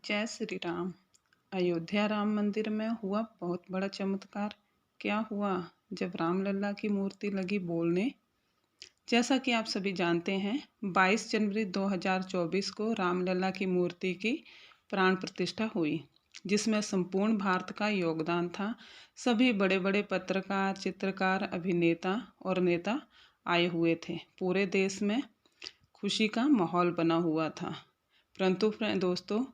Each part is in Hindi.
जय श्री राम। अयोध्या राम मंदिर में हुआ बहुत बड़ा चमत्कार। क्या हुआ जब रामलला की मूर्ति लगी बोलने। जैसा कि आप सभी जानते हैं, 22 जनवरी 2024 को रामलला की मूर्ति की प्राण प्रतिष्ठा हुई, जिसमें संपूर्ण भारत का योगदान था। सभी बड़े बड़े पत्रकार, चित्रकार, अभिनेता और नेता आए हुए थे। पूरे देश में खुशी का माहौल बना हुआ था। परंतु दोस्तों,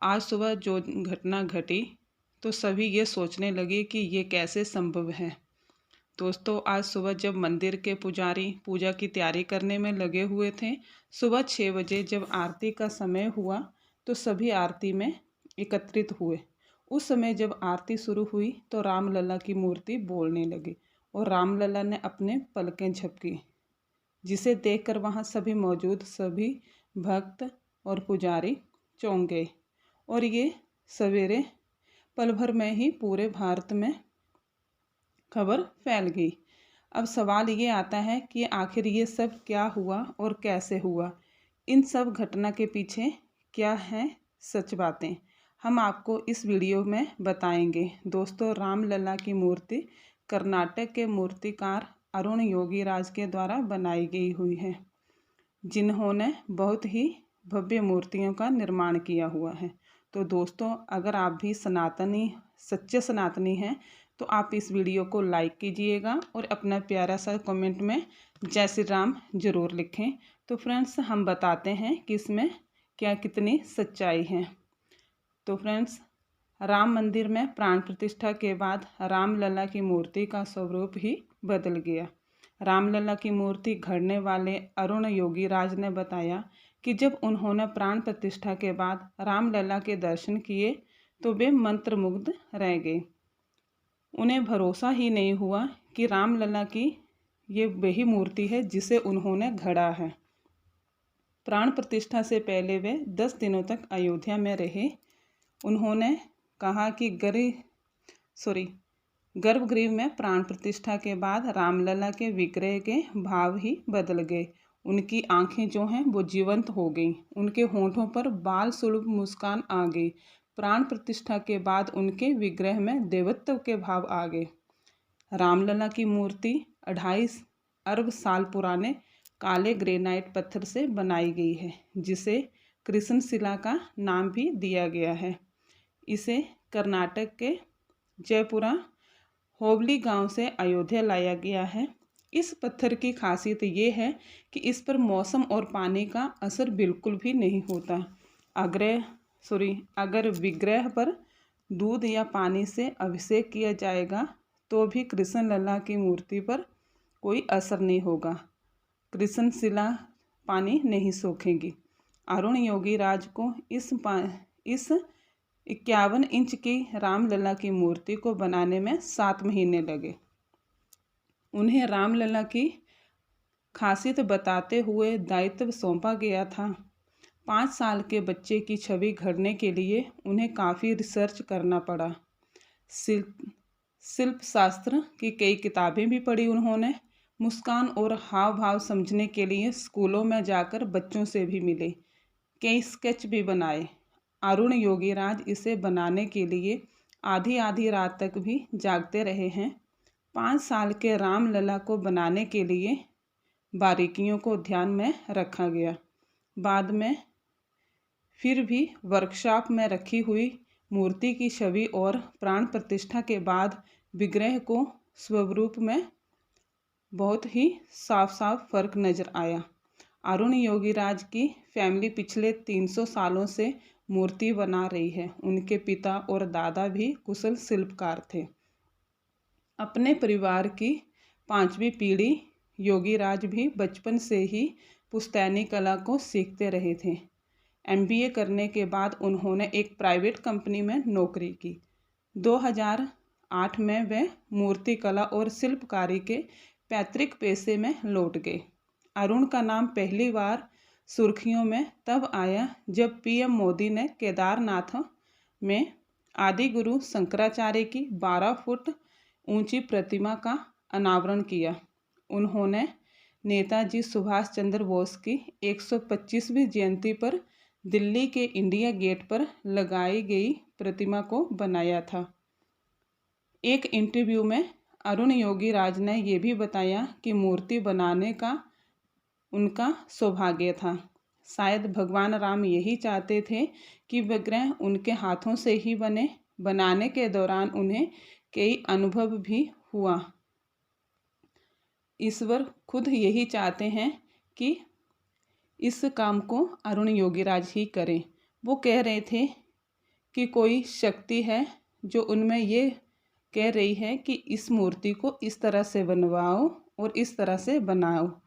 आज सुबह जो घटना घटी तो सभी ये सोचने लगे कि ये कैसे संभव है। दोस्तों, आज सुबह जब मंदिर के पुजारी पूजा की तैयारी करने में लगे हुए थे, सुबह 6 बजे जब आरती का समय हुआ तो सभी आरती में एकत्रित हुए। उस समय जब आरती शुरू हुई तो रामलला की मूर्ति बोलने लगी और रामलला ने अपने पलकें झपकी, जिसे देखकर वहाँ सभी मौजूद सभी भक्त और पुजारी चौंक गए और ये सवेरे पल भर में ही पूरे भारत में खबर फैल गई। अब सवाल ये आता है कि आखिर ये सब क्या हुआ और कैसे हुआ। इन सब घटना के पीछे क्या है सच बातें, हम आपको इस वीडियो में बताएंगे। दोस्तों, रामलला की मूर्ति कर्नाटक के मूर्तिकार अरुण योगीराज के द्वारा बनाई गई हुई है, जिन्होंने बहुत ही भव्य मूर्तियों का निर्माण किया हुआ है। तो दोस्तों, अगर आप भी सच्चे सनातनी हैं तो आप इस वीडियो को लाइक कीजिएगा और अपना प्यारा सा कमेंट में जय श्री राम जरूर लिखें। तो फ्रेंड्स, हम बताते हैं कि इसमें क्या कितनी सच्चाई है। तो फ्रेंड्स, राम मंदिर में प्राण प्रतिष्ठा के बाद रामलला की मूर्ति का स्वरूप ही बदल गया। रामलला की मूर्ति गढ़ने वाले अरुण योगीराज ने बताया कि जब उन्होंने प्राण प्रतिष्ठा के बाद रामलला के दर्शन किए तो वे मंत्रमुग्ध रह गए। उन्हें भरोसा ही नहीं हुआ कि रामलला की ये वही मूर्ति है जिसे उन्होंने गढ़ा है। प्राण प्रतिष्ठा से पहले वे 10 दिनों तक अयोध्या में रहे। उन्होंने कहा कि गर्भगृह में प्राण प्रतिष्ठा के बाद रामलला के विग्रह के भाव ही बदल गए। उनकी आंखें जो हैं वो जीवंत हो गईं, उनके होंठों पर बाल सुलभ मुस्कान आ गई। प्राण प्रतिष्ठा के बाद उनके विग्रह में देवत्व के भाव आ गए। रामलला की मूर्ति 2.5 अरब साल पुराने काले ग्रेनाइट पत्थर से बनाई गई है, जिसे कृष्णशिला का नाम भी दिया गया है। इसे कर्नाटक के जयपुरा होबली गांव से अयोध्या लाया गया है। इस पत्थर की खासियत ये है कि इस पर मौसम और पानी का असर बिल्कुल भी नहीं होता। अगर विग्रह पर दूध या पानी से अभिषेक किया जाएगा तो भी कृष्णलला की मूर्ति पर कोई असर नहीं होगा। कृष्णशिला पानी नहीं सोखेगी। अरुण योगीराज को इस 51 इंच की रामलला की मूर्ति को बनाने में 7 महीने लगे। उन्हें रामलला की खासियत बताते हुए दायित्व सौंपा गया था। 5 साल के बच्चे की छवि गढ़ने के लिए उन्हें काफ़ी रिसर्च करना पड़ा। शिल्प शास्त्र की कई किताबें भी पढ़ी उन्होंने। मुस्कान और हाव भाव समझने के लिए स्कूलों में जाकर बच्चों से भी मिले। कई स्केच भी बनाए। अरुण योगीराज इसे बनाने के लिए आधी आधी रात तक भी जागते रहे हैं। 5 साल के रामलला को बनाने के लिए बारीकियों को ध्यान में रखा गया। बाद में फिर भी वर्कशॉप में रखी हुई मूर्ति की छवि और प्राण प्रतिष्ठा के बाद विग्रह को स्वरूप में बहुत ही साफ साफ फर्क नजर आया। अरुण योगीराज की फैमिली पिछले 300 सालों से मूर्ति बना रही है। उनके पिता और दादा भी कुशल शिल्पकार थे। अपने परिवार की 5वीं पीढ़ी योगीराज भी बचपन से ही पुश्तैनी कला को सीखते रहे थे। MBA करने के बाद उन्होंने एक प्राइवेट कंपनी में नौकरी की। 2008 में वे मूर्ति कला और शिल्पकारी के पैतृक पेशे में लौट गए। अरुण का नाम पहली बार सुर्खियों में तब आया जब PM मोदी ने केदारनाथ में आदि गुरु शंकराचार्य की 12 फुट ऊंची प्रतिमा का अनावरण किया। उन्होंने नेताजी सुभाष चंद्र बोस की 125वीं जयंती पर दिल्ली के इंडिया गेट पर लगाई गई प्रतिमा को बनाया था। एक इंटरव्यू में अरुण योगीराज ने यह भी बताया कि मूर्ति बनाने का उनका सौभाग्य था। शायद भगवान राम यही चाहते थे कि विग्रह उनके हाथों से ही बने। बनाने के दौरान उन्हें कई अनुभव भी हुआ। ईश्वर खुद यही चाहते हैं कि इस काम को अरुण योगीराज ही करें। वो कह रहे थे कि कोई शक्ति है जो उनमें ये कह रही है कि इस मूर्ति को इस तरह से बनवाओ और इस तरह से बनाओ।